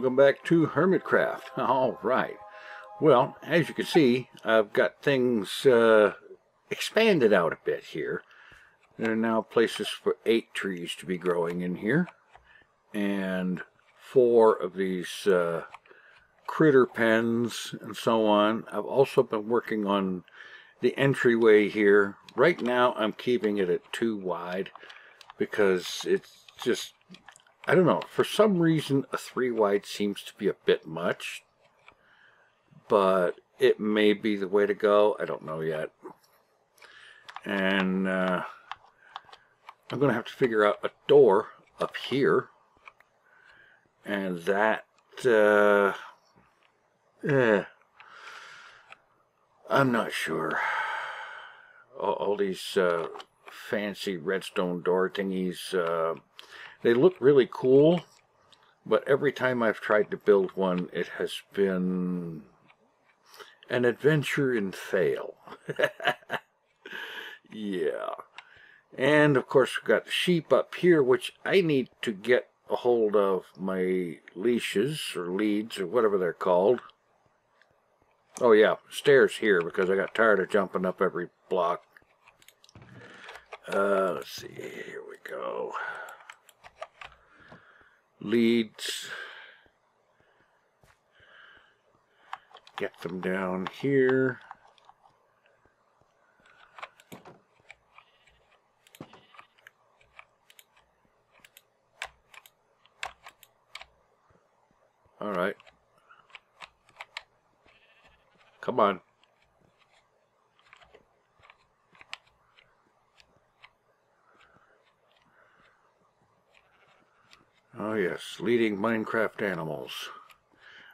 welcome back to Hermitcraft. All right. Well, as you can see, I've got things expanded out a bit here. There are now places for 8 trees to be growing in here, and 4 of these critter pens and so on. I've also been working on the entryway here. Right now I'm keeping it at 2 wide because it's just, I don't know, for some reason a 3 wide seems to be a bit much, but it may be the way to go. I don't know yet. And I'm going to have to figure out a door up here, and that I'm not sure. All these fancy redstone door thingies, they look really cool, but every time I've tried to build one, it has been an adventure in fail. Yeah. And of course we've got the sheep up here, which I need to get a hold of my leashes or leads or whatever they're called. Oh yeah, stairs here because I got tired of jumping up every block. Let's see, here we go. Leads. Get them down here. All right. Come on. Oh yes, leading Minecraft animals.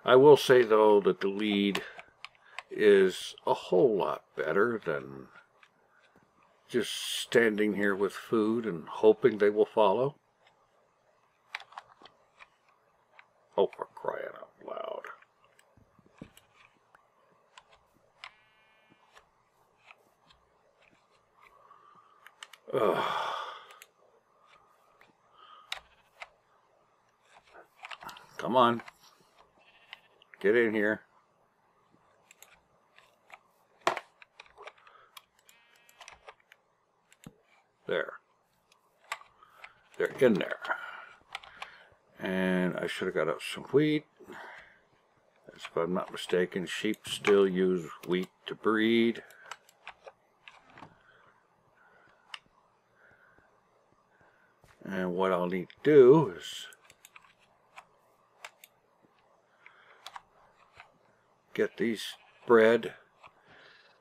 I will say though that the lead is a whole lot better than just standing here with food and hoping they will follow. Oh, for crying out loud. Ugh. Come on. Get in here. There. They're in there. And I should have got up some wheat. As if I'm not mistaken, sheep still use wheat to breed. And what I'll need to do is get these bred.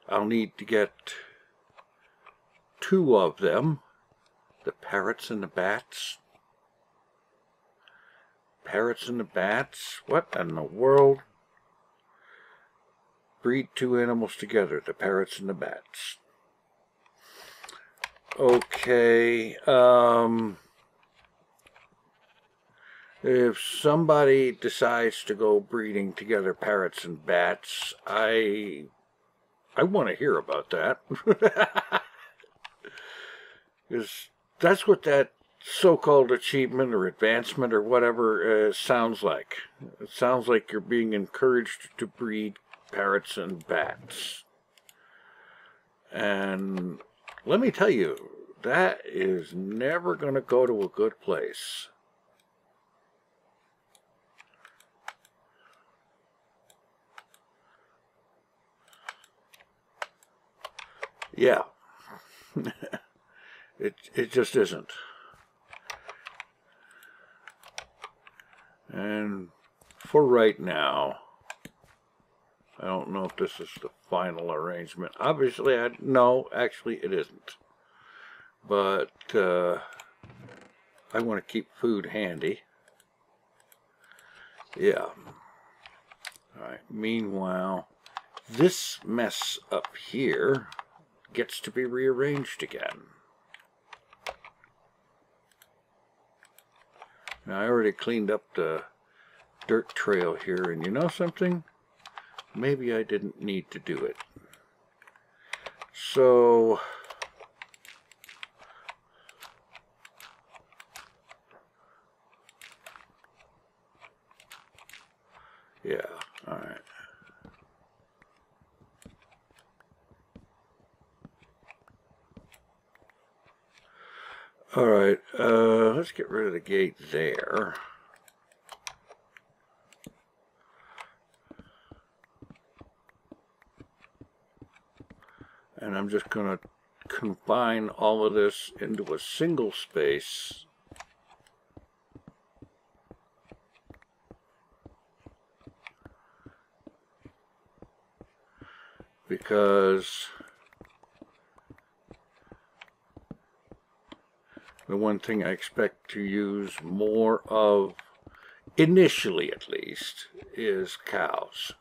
I'll need to get 2 of them, the parrots and the bats. Parrots and the bats? What in the world? Breed 2 animals together, the parrots and the bats. Okay, if somebody decides to go breeding together parrots and bats, I want to hear about that. Because that's what that so-called achievement or advancement or whatever sounds like. It sounds like you're being encouraged to breed parrots and bats. And let me tell you, that is never going to go to a good place. Yeah. It just isn't. And for right now, I don't know if this is the final arrangement. Obviously, no, actually it isn't. But I want to keep food handy. Yeah. Alright, meanwhile, this mess up here gets to be rearranged again. Now, I already cleaned up the dirt trail here, and you know something? Maybe I didn't need to do it. So Yeah, alright. Alright, let's get rid of the gate there. And I'm just going to combine all of this into a single space. Because the one thing I expect to use more of, initially at least, is cows.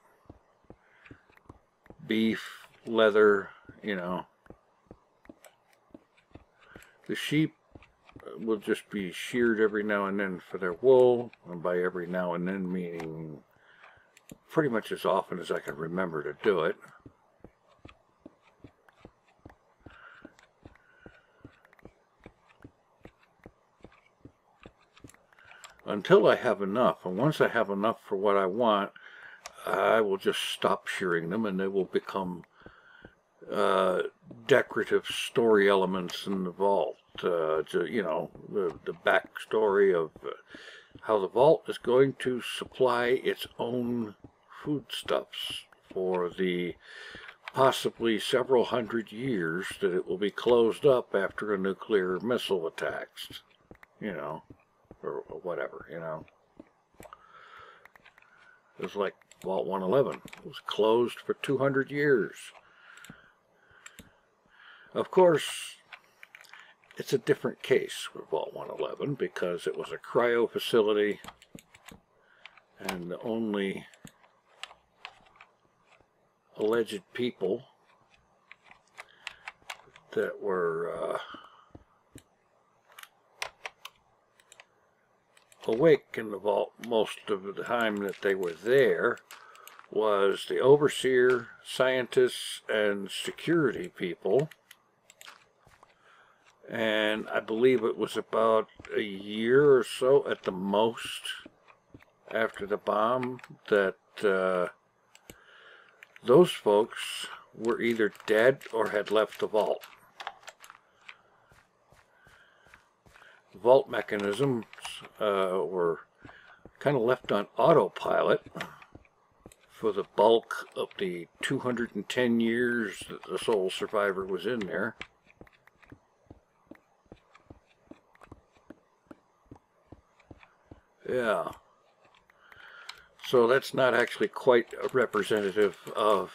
Beef, leather, you know. The sheep will just be sheared every now and then for their wool, and by every now and then meaning pretty much as often as I can remember to do it. Until I have enough, and once I have enough for what I want, I will just stop shearing them, and they will become decorative story elements in the vault. You know, the backstory of how the vault is going to supply its own foodstuffs for the possibly several hundred years that it will be closed up after a nuclear missile attacks, you know, or whatever, you know. It was like Vault 111. It was closed for 200 years. Of course, it's a different case with Vault 111 because it was a cryo facility, and the only alleged people that were awake in the vault most of the time that they were there was the overseer, scientists, and security people. And I believe it was about a year or so at the most after the bomb that those folks were either dead or had left the vault. The vault mechanisms were kind of left on autopilot for the bulk of the 210 years that the sole survivor was in there. Yeah. So that's not actually quite a representative of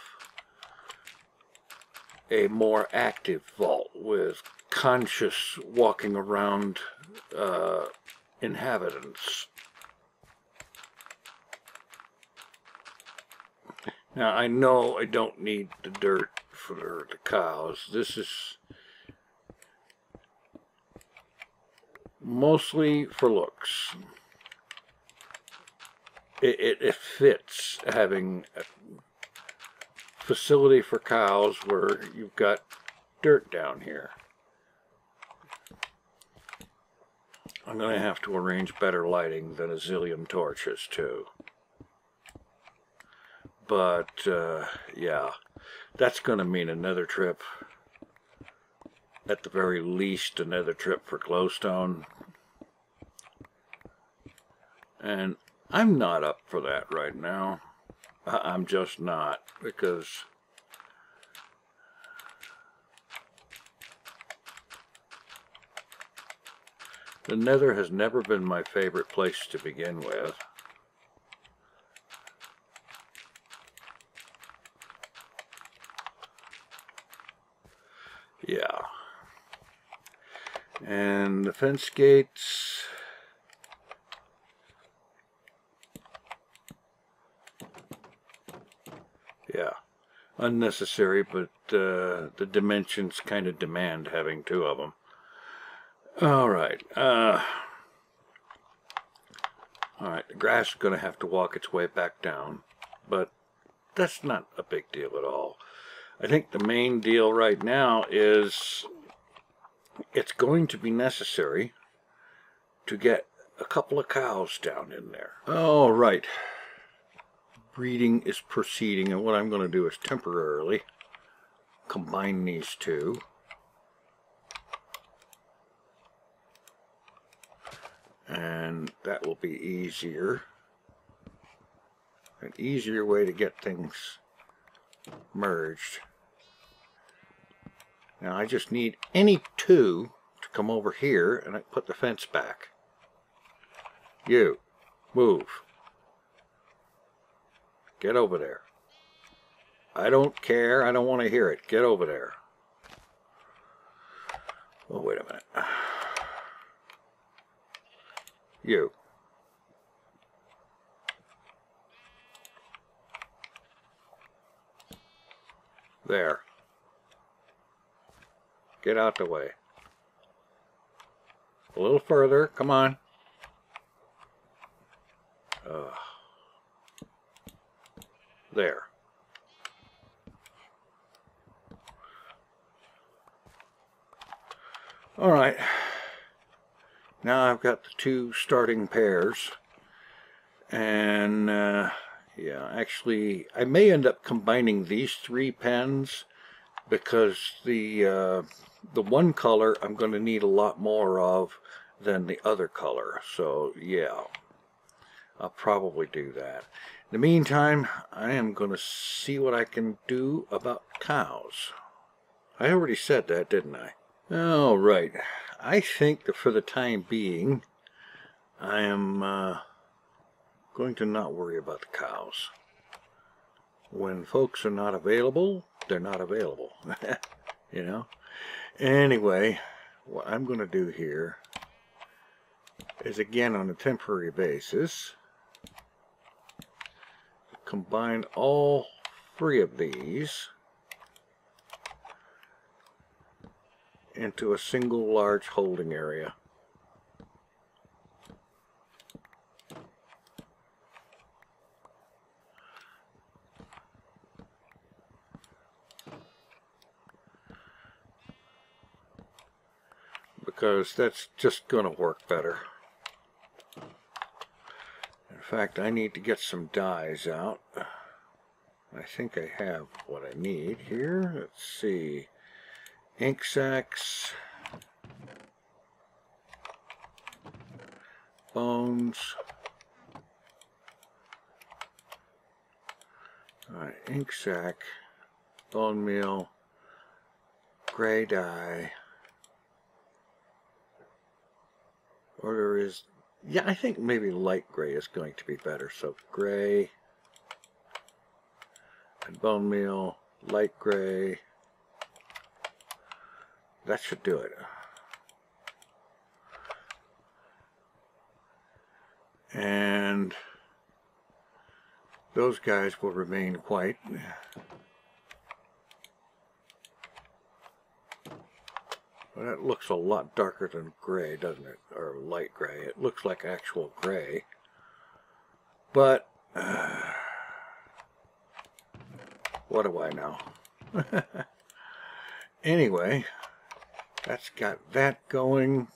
a more active vault with conscious walking around inhabitants. Now I know I don't need the dirt for the cows. This is mostly for looks. It fits having a facility for cows where you've got dirt down here. I'm going to have to arrange better lighting than a zillion torches too. But yeah, that's going to mean another trip. At the very least, another trip for glowstone. And I'm not up for that right now. I'm just not, because the Nether has never been my favorite place to begin with. Yeah. And the fence gates. Yeah, unnecessary, but the dimensions kind of demand having two of them. Alright, alright, the grass is going to have to walk its way back down, but that's not a big deal at all. I think the main deal right now is it's going to be necessary to get a couple of cows down in there. Alright. breeding is proceeding, and what I'm going to do is temporarily combine these two. And that will be easier. An easier way to get things merged. Now I just need any two to come over here, and I put the fence back. You, move. Get over there. I don't care. I don't want to hear it. Get over there. Oh, wait a minute. You. There. Get out the way. A little further. Come on. There. All right. Now I've got the two starting pairs, and yeah, actually I may end up combining these three pens because the one color I'm going to need a lot more of than the other color. So yeah, I'll probably do that. In the meantime, I am going to see what I can do about cows. I already said that, didn't I? All right. I think that for the time being, I am going to not worry about the cows. When folks are not available, they're not available. You know? Anyway, what I'm going to do here is, again, on a temporary basis, combine all three of these into a single large holding area. Because that's just going to work better. In fact, I need to get some dyes out. I think I have what I need here. Let's see. Ink sacks, bones. Alright, ink sac, bone meal, gray dye. Or there is, yeah, I think maybe light gray is going to be better. So gray and bone meal, light gray. That should do it. And those guys will remain white. Well, that looks a lot darker than gray, doesn't it? Or light gray. It looks like actual gray. But what do I know? Anyway, that's got that going.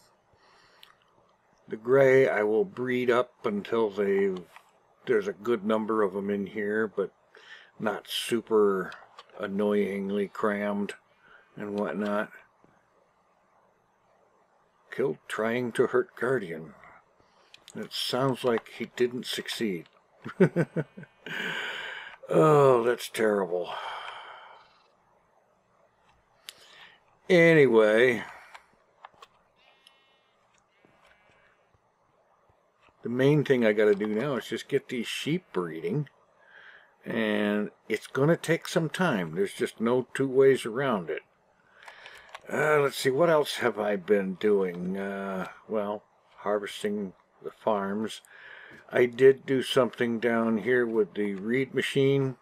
The gray I will breed up until there's a good number of them in here, but not super annoyingly crammed and whatnot. Killed trying to hurt Guardian. It sounds like he didn't succeed. Oh, that's terrible. Anyway, the main thing I got to do now is just get these sheep breeding, and it's going to take some time. There's just no two ways around it. Let's see, what else have I been doing? Well, harvesting the farms. I did do something down here with the reed machine.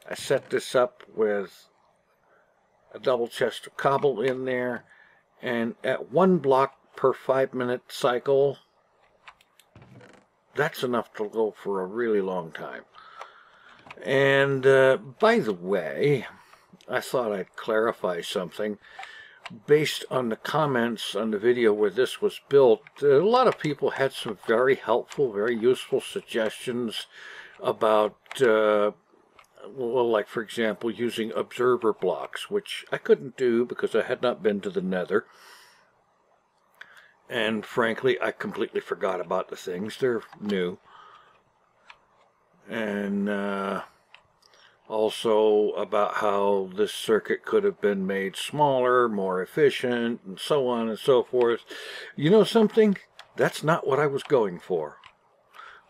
I set this up with a double chest of cobble in there, and at 1 block per 5-minute cycle, that's enough to go for a really long time. And by the way, I thought I'd clarify something. Based on the comments on the video where this was built, a lot of people had some very helpful, very useful suggestions about, well, like for example, using observer blocks, which I couldn't do because I had not been to the Nether. And frankly, I completely forgot about the things. They're new. And also about how this circuit could have been made smaller, more efficient, and so on and so forth. You know something? That's not what I was going for.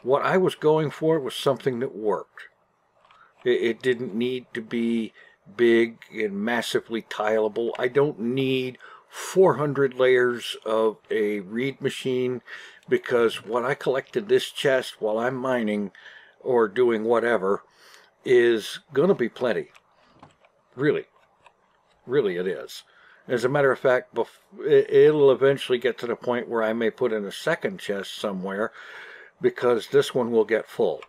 What I was going for was something that worked. It didn't need to be big and massively tileable. I don't need 400 layers of a reed machine, because what I collected this chest while I'm mining or doing whatever is going to be plenty. Really. Really it is. As a matter of fact, it'll eventually get to the point where I may put in a second chest somewhere, because this one will get full.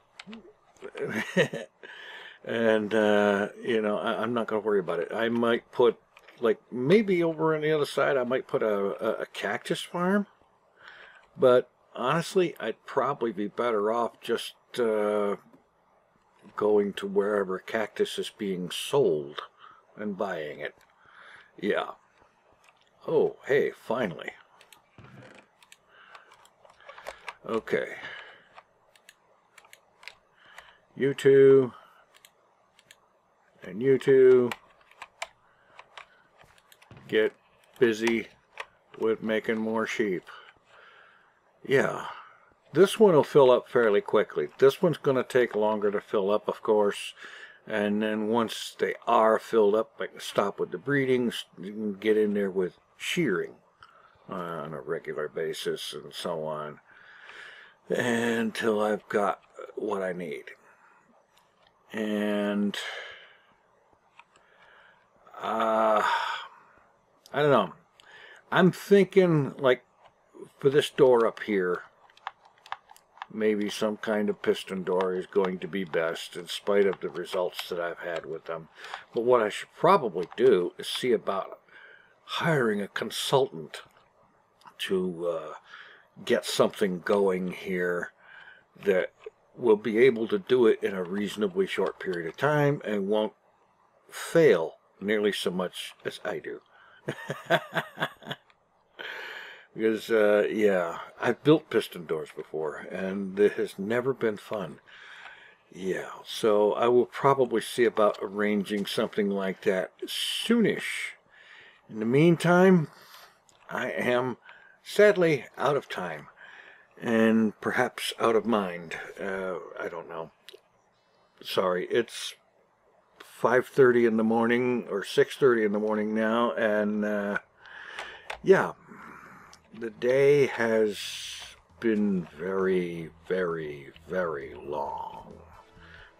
And, you know, I'm not going to worry about it. I might put, like, maybe over on the other side, I might put a cactus farm. But, honestly, I'd probably be better off just going to wherever cactus is being sold and buying it. Yeah. Oh, hey, finally. Okay. You two. And you two. Get busy with making more sheep. Yeah. This one will fill up fairly quickly. This one's going to take longer to fill up, of course. And then once they are filled up, I can stop with the breeding, and get in there with shearing on a regular basis and so on, until I've got what I need. And I don't know. I'm thinking, like, for this door up here, maybe some kind of piston door is going to be best, in spite of the results that I've had with them. But what I should probably do is see about hiring a consultant to get something going here that will be able to do it in a reasonably short period of time and won't fail nearly so much as I do. Because, yeah, I've built piston doors before, and it has never been fun. Yeah, so I will probably see about arranging something like that soonish. In the meantime, I am sadly out of time, and perhaps out of mind. I don't know. Sorry, it's 5:30 in the morning, or 6:30 in the morning now, and, yeah. The day has been very, very, very long.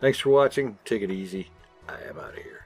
Thanks for watching. Take it easy. I am out of here.